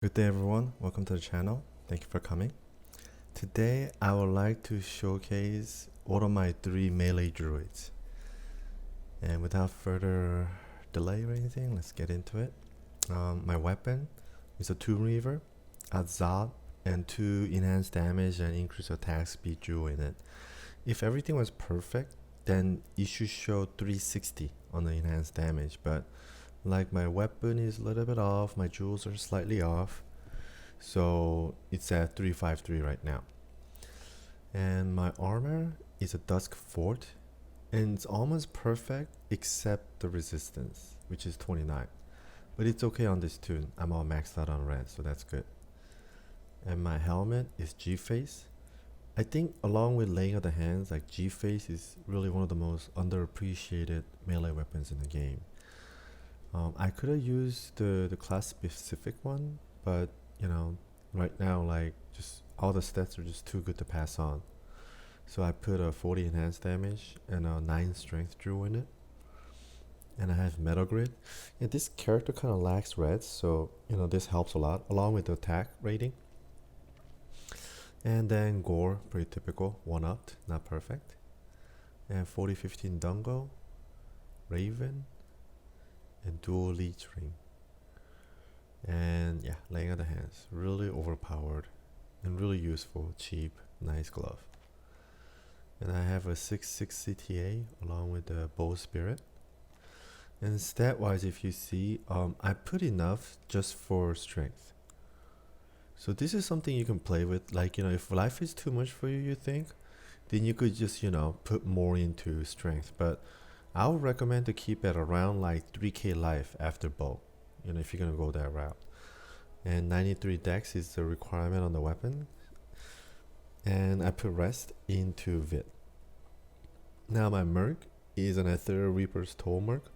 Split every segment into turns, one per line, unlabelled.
Good day everyone, welcome to the channel. Thank you for coming. Today I would like to showcase one of my 3 melee druids. And without further delay or anything, let's get into it. My weapon is a Tomb Reaver, a Zod, and 2 enhanced damage and increased attack speed jewel in it. If everything was perfect, then it should show 360 on the enhanced damage, but like my weapon is a little bit off, my jewels are slightly off, so it's at 353 right now. And my armor is a Dusk Fort, and it's almost perfect except the resistance, which is 29. But it's okay on this tune, I'm all maxed out on red, so that's good. And my helmet is G-Face. I think along with laying of the hands, like G-Face is really one of the most underappreciated melee weapons in the game. I could have used the class specific one, but you know, right now like just all the stats are just too good to pass on. So I put a 40 enhanced damage and a 9 strength jewel in it. And I have Metal Grid. Yeah, this character kind of lacks reds, so you know this helps a lot, along with the attack rating. And then Gore, pretty typical, 1-upped, not perfect. And 40-15 Dungo, Raven, and dual leech ring. And yeah, laying on the hands, really overpowered and really useful, cheap, nice glove. And I have a 6/6 CTA along with the bow spirit. And stat wise, if you see, I put enough just for strength. So this is something you can play with, like, you know, if life is too much for you, you think, then you could just, you know, put more into strength. But I would recommend to keep it around like 3k life after bow, you know, if you're gonna go that route. And 93 dex is the requirement on the weapon. And I put rest into Vit. Now my Merc is an Ethereal Reaper's Toll Merc.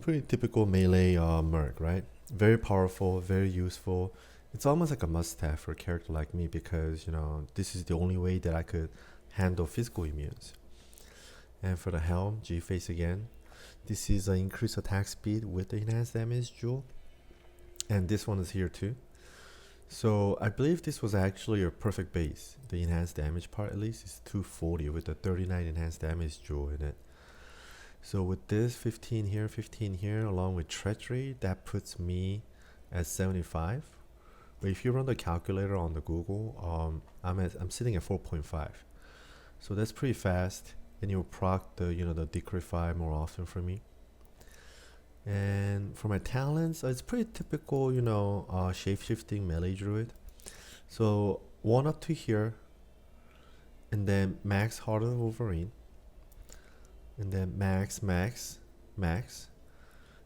Pretty typical melee Merc, right? Very powerful, very useful. It's almost like a must-have for a character like me because, you know, this is the only way that I could handle physical immunes. And for the helm, G-Face again. This is an increased attack speed with the enhanced damage jewel. And this one is here too. So I believe this was actually a perfect base. The enhanced damage part at least is 240 with the 39 enhanced damage jewel in it. So with this 15 here, along with treachery, that puts me at 75. But if you run the calculator on the Google, I'm sitting at 4.5. So that's pretty fast. And you'll proc the, you know, the decryfy more often for me. And for my talents, it's pretty typical, you know, shape-shifting melee druid. So 1 up to here, and then max Heart of the Wolverine, and then max.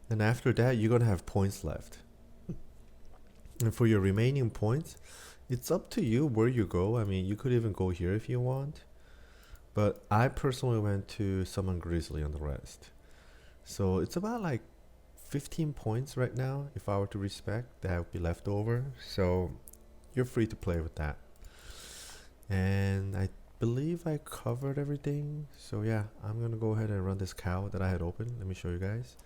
And after that, you're gonna have points left. And for your remaining points, it's up to you where you go. I mean, you could even go here if you want. But I personally went to Summon Grizzly on the rest. So it's about like 15 points right now. If I were to respect, that would be left over. So you're free to play with that. And I believe I covered everything. So yeah, I'm going to go ahead and run this cow that I had open. Let me show you guys.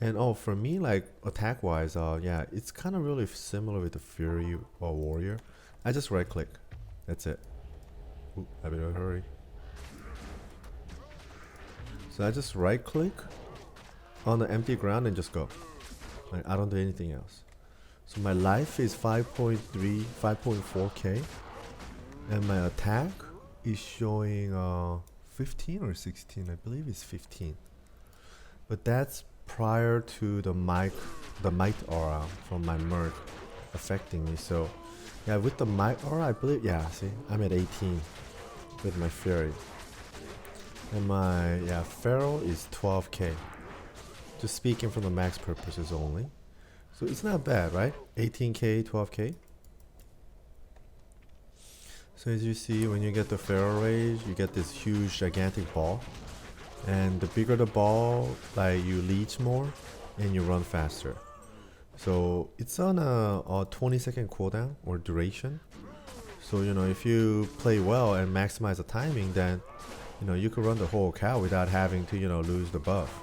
And oh, for me, like attack wise, yeah, it's kind of really similar with the Fury or Warrior. I just right click. That's it. Ooh, I better hurry. So I just right click on the empty ground and just go. Like, I don't do anything else. So my life is 5.4k. And my attack is showing 15 or 16. I believe it's 15. But that's prior to the might aura from my Merc affecting me. So yeah, with the might aura, I believe, yeah, see, I'm at 18 with my Fury. And my, yeah, Feral is 12k. Just speaking from the max purposes only. So it's not bad, right? 18k, 12k. So as you see, when you get the Feral Rage, you get this huge, gigantic ball. And the bigger the ball, like you leech more and you run faster. So it's on a 20-second cooldown or duration. So, you know, if you play well and maximize the timing, then, you know, you could run the whole cow without having to, you know, lose the buff.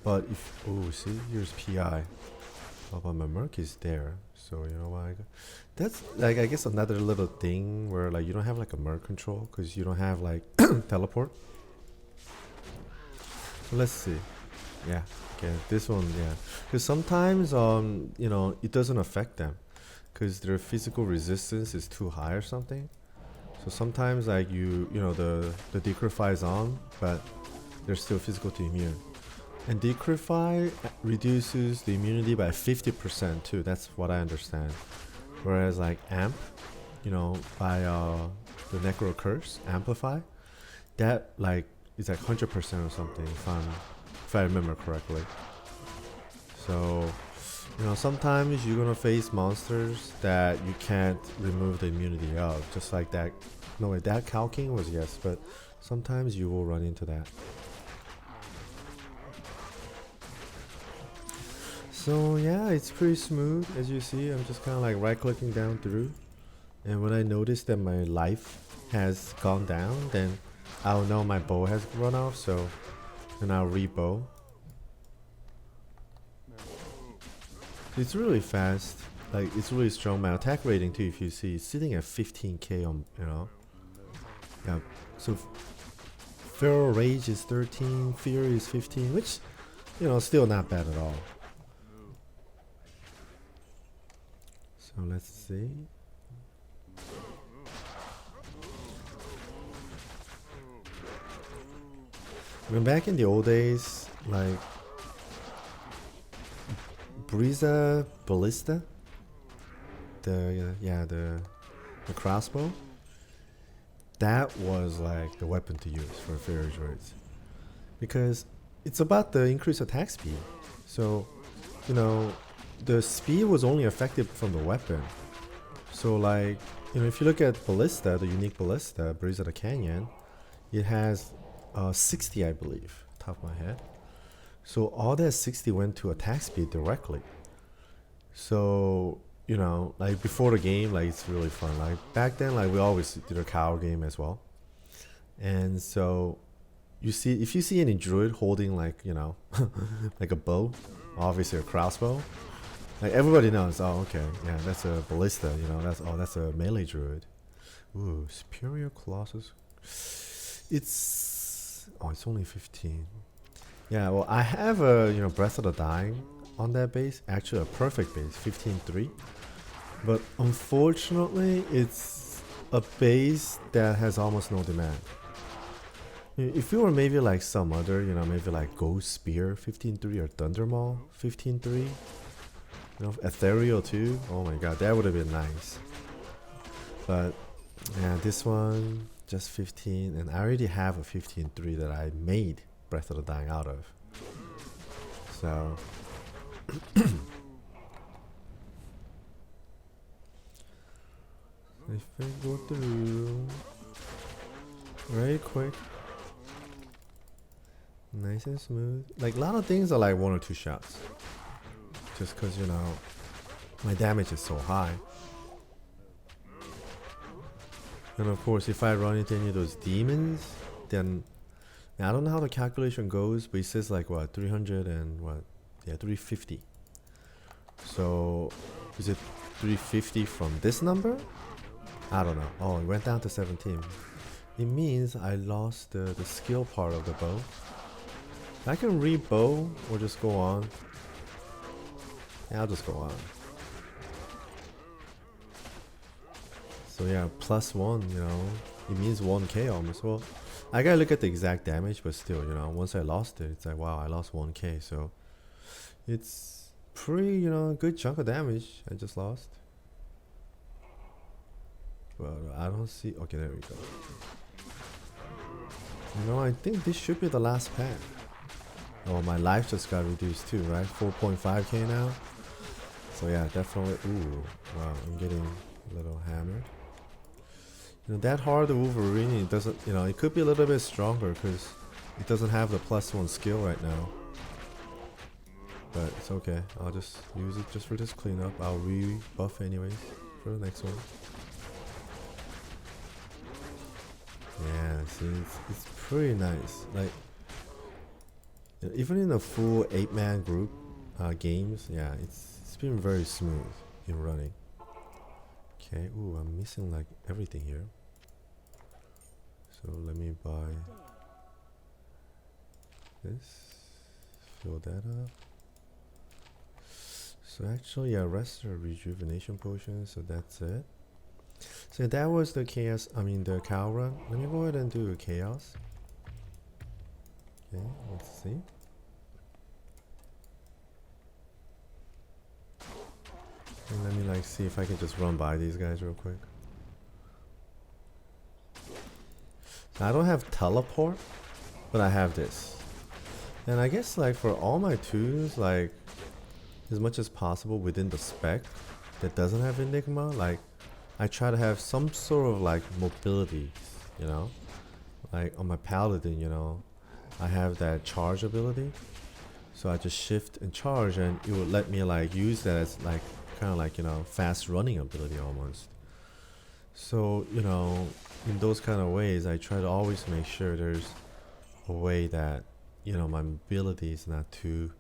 But if, oh, see, here's PI. Oh, but my Merc is there. So you know why? That's like, I guess, another little thing where like you don't have like a Merc control because you don't have like teleport. So let's see. Yeah. Okay. This one. Yeah. Because sometimes you know, it doesn't affect them because their physical resistance is too high or something. So sometimes like you know, the decryptify is on, but they're still physical to immune. And decryptify reduces the immunity by 50% too. That's what I understand. Whereas like amp, you know, by the necro curse amplify, that like is like 100% or something if I remember correctly. So you know, sometimes you're gonna face monsters that you can't remove the immunity of, just like that. No way, that calking was yes, but sometimes you will run into that. So yeah, it's pretty smooth as you see. I'm just kind of like right clicking down through, and when I notice that my life has gone down, then I'll know my bow has run off, so then I'll re-bow. It's really fast, like it's really strong. My attack rating too, if you see, it's sitting at 15k on, you know. Yeah, so Feral Rage is 13, Fear is 15, which, you know, still not bad at all. So let's see. When back in the old days, like Brisa Ballista, the crossbow, that was like the weapon to use for fairy droids, because it's about the increased attack speed. So you know, the speed was only affected from the weapon. So like, you know, if you look at Ballista, the unique Ballista, Breeze of the Canyon, it has 60, I believe, top of my head. So all that 60 went to attack speed directly. So, you know, like before the game, like it's really fun. Like back then, like we always did a cow game as well. And so you see, if you see any druid holding like, you know, like a bow, obviously a crossbow, like everybody knows, oh okay, yeah, that's a ballista, you know, that's a melee druid. Ooh, Superior Colossus. It's only 15. Yeah, well I have a, you know, Breath of the Dying on that base, actually a perfect base, 15-3. But unfortunately it's a base that has almost no demand. If you were maybe like some other, you know, maybe like Ghost Spear 15-3 or Thundermaw 15-3, you know, Ethereal too, oh my god, that would have been nice. But yeah, this one just 15, and I already have a 15-3 that I made Breath of the Dying out of. So if I go through very quick, nice and smooth, like a lot of things are like 1 or 2 shots, just because, you know, my damage is so high. And of course, if I run into any of those demons, then I don't know how the calculation goes, but it says like what, 300 and what, yeah, 350. So is it 350 from this number? I don't know. Oh, it went down to 17. It means I lost the skill part of the bow. I can re-bow or just go on. Yeah, I'll just go on. So yeah, +1, you know, it means 1k almost. Well, I gotta look at the exact damage, but still, you know, once I lost it, it's like, wow, I lost 1k. So it's pretty, you know, good chunk of damage I just lost. But I don't see, okay, there we go. You know, I think this should be the last pack. Oh, my life just got reduced too, right? 4.5k now. So yeah, definitely, ooh, wow, I'm getting a little hammered. You know, that hard, the Wolverine, it doesn't, you know, it could be a little bit stronger because it doesn't have the +1 skill right now. But it's okay, I'll just use it just for this cleanup. I'll re-buff anyways for the next one. Yeah, see, it's pretty nice. Like, even in a full 8-man group games, yeah, it's been very smooth. in running. Okay, ooh, I'm missing like everything here. So let me buy this, fill that up. So actually, yeah, rest or rejuvenation potion, so that's it. So that was the chaos, the cow run. Let me go ahead and do a chaos. Okay, let's see. And let me like see if I can just run by these guys real quick. So I don't have teleport, but I have this. And I guess like for all my twos, like as much as possible within the spec that doesn't have Enigma, like I try to have some sort of like mobility, you know? Like on my paladin, you know, I have that charge ability. So I just shift and charge and it would let me like use that as like kind of like, you know, fast running ability almost. So, you know, in those kind of ways, I try to always make sure there's a way that, you know, my mobility is not too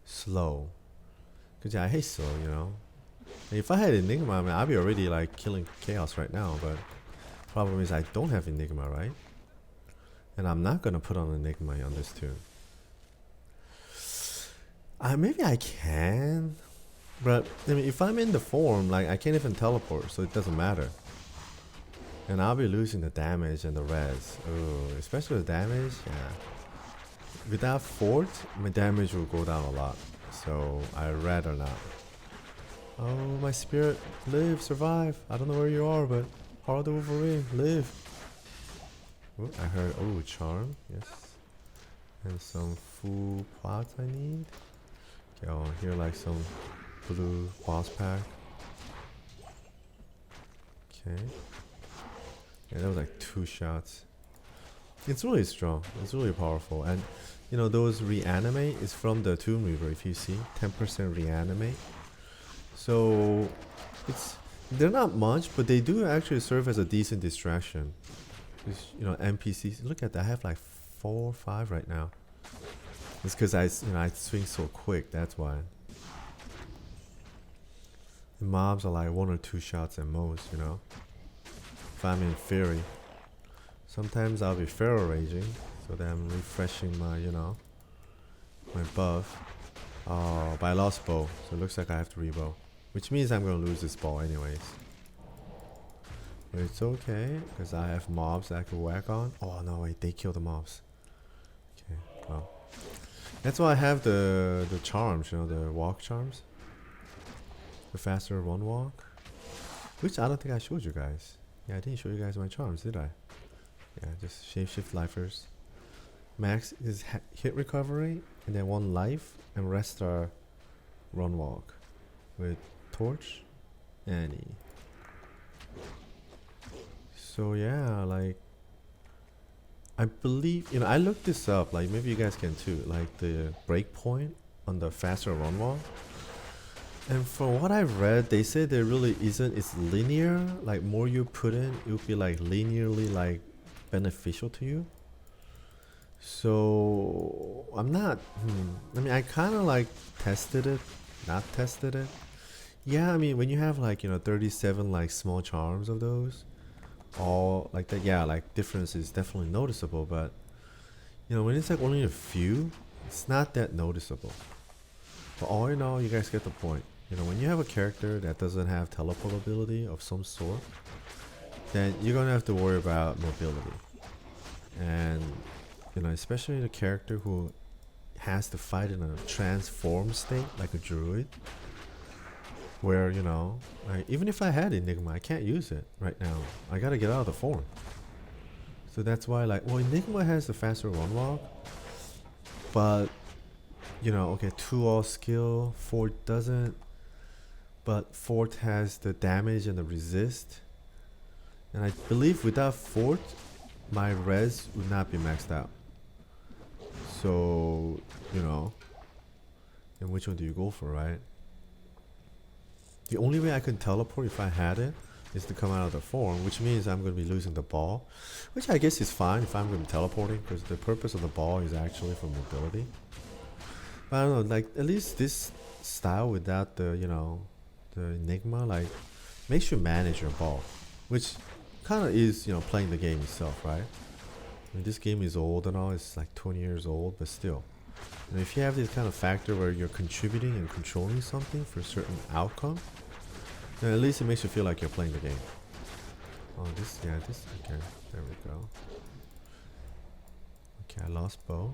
slow. Cause yeah, I hate slow, you know. If I had Enigma, I mean, I'd be already like killing chaos right now, but problem is I don't have Enigma, right? And I'm not gonna put on Enigma on this tune. Maybe I can, but I mean, if I'm in the form, like I can't even teleport, so it doesn't matter. And I'll be losing the damage and the res. Oh, especially the damage, yeah. Without fort, my damage will go down a lot. So I'd rather not. Oh, my spirit, live, survive. I don't know where you are, but Heart of the Wolverine, live. Ooh, I heard, oh, charm, yes. And some full pots I need. Okay, oh, here like some blue boss pack. Okay. Yeah, that was like 2 shots. It's really strong. It's really powerful. And you know, those reanimate is from the Tomb Reaver, if you see. 10% reanimate. So they're not much, but they do actually serve as a decent distraction. Just, you know, NPCs. Look at that. I have like 4 or 5 right now. It's because I swing so quick. That's why. The mobs are like 1 or 2 shots at most, you know. If I'm in Fury. Sometimes I'll be Feral Raging, so that I'm refreshing my, you know, my buff. Oh, but I lost bow, so it looks like I have to rebow. Which means I'm gonna lose this ball anyways. But it's okay, because I have mobs that I can whack on. Oh no, wait, they kill the mobs. Okay, well. That's why I have the charms, you know, the walk charms. The faster run walk. Which I don't think I showed you guys. Yeah, I didn't show you guys my charms, did I? Yeah, just shapeshift lifers. Max is hit recovery, and then 1 life, and rest are run walk. With torch, Annie. So yeah, like I believe, you know, I looked this up, like maybe you guys can too, like the breakpoint on the faster run walk. And from what I've read, they say there really isn't, it's linear, like more you put in, it would be like linearly like beneficial to you. So I'm not, I mean, I kind of like tested it, not tested it. Yeah, I mean, when you have like, you know, 37 like small charms of those, all like that, yeah, like difference is definitely noticeable, but you know, when it's like only a few, it's not that noticeable. But all in all, you guys get the point. You know, when you have a character that doesn't have teleport ability of some sort, then you're gonna have to worry about mobility. And you know, especially the character who has to fight in a transformed state, like a druid, where, you know, like, even if I had Enigma, I can't use it right now. I gotta get out of the form. So that's why, like, well, Enigma has the faster run walk, but you know, okay, 2 all skill, Fort doesn't, but Fort has the damage and the resist. And I believe without Fort, my res would not be maxed out. So, you know, and which one do you go for, right? The only way I can teleport if I had it is to come out of the form, which means I'm going to be losing the ball, which I guess is fine if I'm going to be teleporting, because the purpose of the ball is actually for mobility. But I don't know, like at least this style without the, you know, the Enigma like makes you manage your ball, which kind of is, you know, playing the game itself, right? I mean, this game is old and all, it's like 20 years old, but still. And if you have this kind of factor where you're contributing and controlling something for a certain outcome, then at least it makes you feel like you're playing the game. Oh, this, yeah, this, okay, there we go. Okay, I lost bow.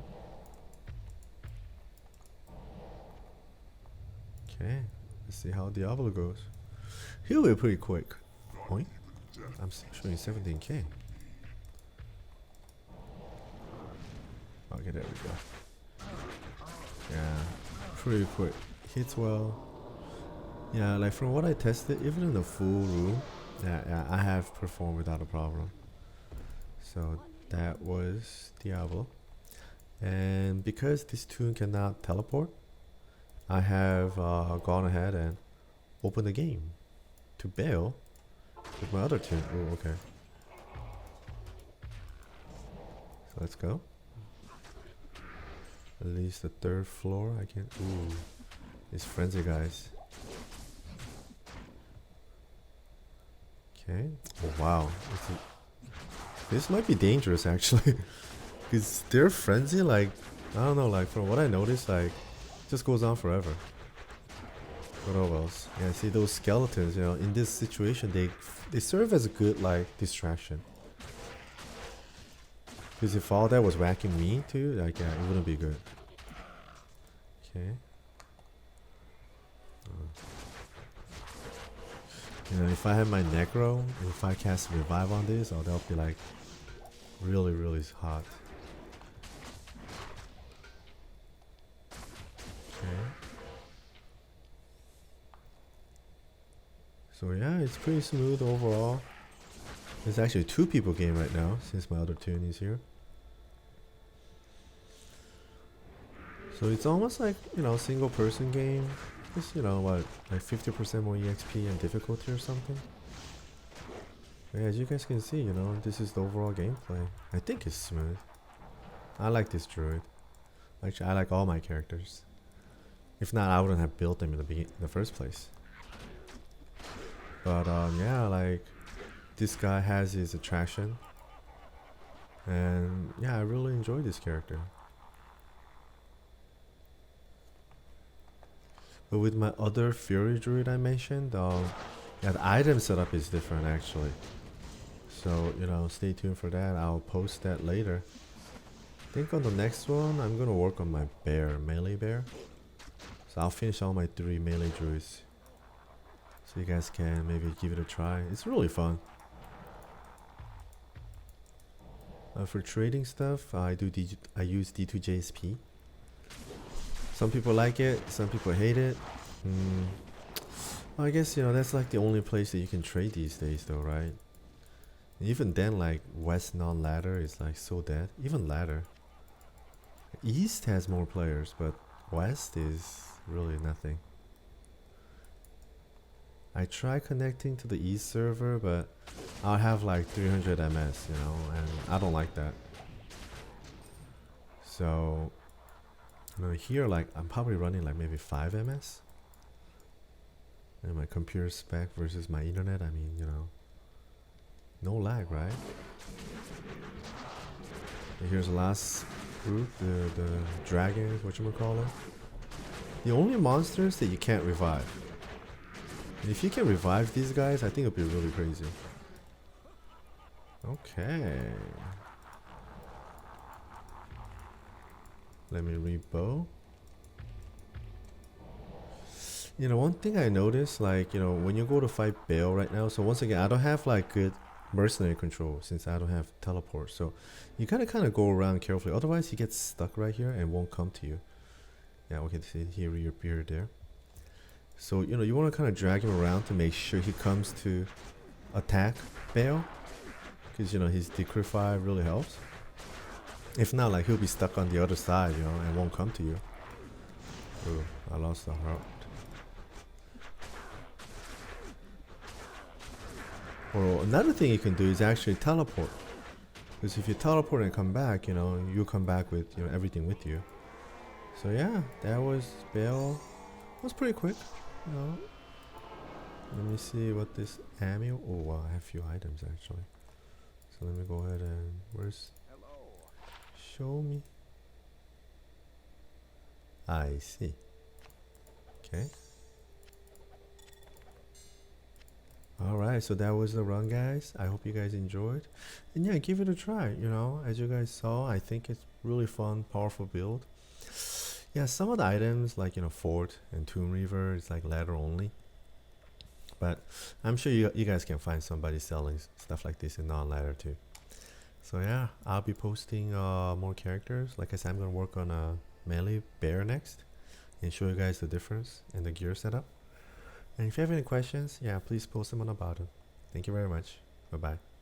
Okay, let's see how Diablo goes. He'll be pretty quick. Point. I'm showing 17k. Okay, there we go. Yeah, pretty quick. Hits well. Yeah, like from what I tested, even in the full room, yeah, I have performed without a problem. So that was Diablo. And because this tune cannot teleport, I have gone ahead and opened the game to bail with my other tune. Oh, okay. So let's go. At least the third floor I can. Ooh, these frenzy guys. Okay. Oh wow. This might be dangerous actually. Because their frenzy, like, I don't know, like from what I noticed, like, just goes on forever. But oh well. Yeah, see those skeletons, you know, in this situation, they serve as a good, like, distraction. Because if all that was whacking me too, like, yeah, it wouldn't be good. Okay. You know, if I had my Necro, and if I cast Revive on this, oh, that'll be like really, really hot. Okay. So yeah, it's pretty smooth overall. It's actually a 2 people game right now, since my other tune is here. So it's almost like, you know, single person game. Just, you know, what, like 50% more EXP and difficulty or something. But yeah, as you guys can see, you know, this is the overall gameplay. I think it's smooth. I like this Druid. Actually, I like all my characters. If not, I wouldn't have built them in the first place. But yeah, like, this guy has his attraction. And yeah, I really enjoy this character. But with my other Fury Druid I mentioned, yeah, the item setup is different actually. So, you know, stay tuned for that. I'll post that later. I think on the next one, I'm gonna work on my bear, melee bear. So I'll finish all my 3 melee druids. So you guys can maybe give it a try. It's really fun. For trading stuff, I use D2JSP. Some people like it, some people hate it. Well, I guess, you know, that's like the only place that you can trade these days though, right? And even then, like, West non-ladder is like so dead. Even ladder. East has more players, but West is really nothing. I try connecting to the East server, but I'll have like 300 MS, you know, and I don't like that. So, you know, here, like, I'm probably running like maybe 5 MS. And my computer spec versus my internet, I mean, you know, no lag, right? And here's the last group, the dragons, whatchamacallit. The only monsters that you can't revive. And if you can revive these guys, I think it'll be really crazy. Okay. Let me rebow. You know, one thing I noticed, like, you know, when you go to fight Bale right now, so once again, I don't have like good mercenary control since I don't have teleport. So you gotta kind of go around carefully. Otherwise, he gets stuck right here and won't come to you. Yeah, okay, see, he reappeared there. So, you know, you want to kind of drag him around to make sure he comes to attack Bale. Because, you know, his Decree really helps. If not, like, he'll be stuck on the other side, you know, and won't come to you. Ooh, I lost the heart. Or another thing you can do is actually teleport. Because if you teleport and come back, you know, you come back with, you know, everything with you. So yeah, that was Bale. It was pretty quick, you know. Let me see what this ammo. Oh wow, I have a few items actually. So let me go ahead and where's show me. I see. Okay. Alright, so that was the run, guys. I hope you guys enjoyed. And yeah, give it a try. You know, as you guys saw, I think it's really fun, powerful build. Yeah, some of the items like, you know, Fort and Tomb Reaver, it's like ladder only. But I'm sure you guys can find somebody selling stuff like this in non-ladder too. So yeah, I'll be posting more characters. Like I said, I'm gonna work on a melee bear next and show you guys the difference in the gear setup. And if you have any questions, yeah, please post them on about it. Thank you very much. Bye bye.